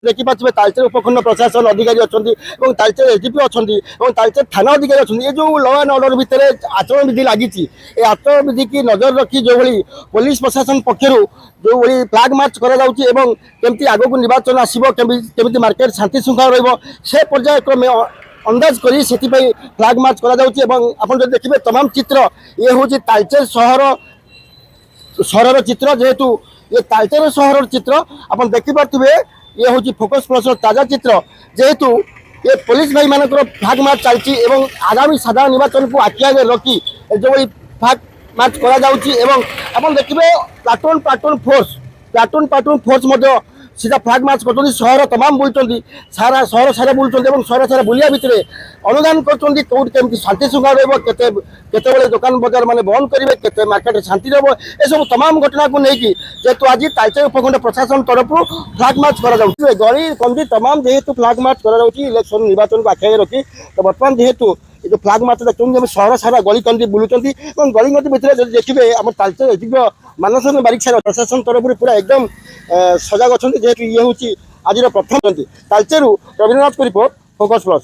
देखिपे तालचेर उपखंड प्रशासन अधिकारी अच्छा तालचेर एसडीपी अच्छा तालचेर थाना अधिकारी अच्छा ये जो लॉ एंड ऑर्डर भितर आचरण विधि लगी आचरण विधि की नजर रखी जो भाई पुलिस प्रशासन पक्षर जो भाई फ्लैग मार्च करमती आग को निर्वाचन आसमी मार्केट शांति श्रृंखला रे पर्याय क्रमे अंदाज करी फ्लैग मार्च कर देखिए तमाम चित्र ये हूँ तालचेर सहर चित्र जेहेतु ये तालचेर सहर चित्र आप देखिपे ये हूँ फोकस प्लस ताजा चित्र जेहेतु ये पुलिस भाई मान फ्लैग मार्च चलती आगामी साधारण निर्वाचन को आखि आगे रखी जो फ्लैग मार्च कर देखिए प्लाटून फोर्स सीधा फ्लैग मार्च कर सहर तमाम बुलूँ सारा सहर सारा बुलूँ सहर सारा बुलिया भितर अनुदान कर शांति श्रृंखला रते दुकान बजार मैंने बंद करेंगे केते मार्केट शांति रहा सब तमाम घटना को लेकिन जेहेतु आज तालचेर उपखंड प्रशासन तरफ फ्लैग मार्च कर गली कंदी तमाम जेहेतु फ्लैग मार्च कर इलेक्शन निर्वाचन को आखिए रखी तो बर्तमान जेहेतु जो फ्लैग मार्च देखते सहर सारा गली कंदी बुलूँ गली कंदी भितर देखिए आम तालचेर मानस बारिक सारा प्रशासन तरफ पूरा एकदम सजग अच्छा जेहेतु ये हूँ आज प्रथम तालचेर रवींद्रनाथ को रिपोर्ट फोकस प्लस।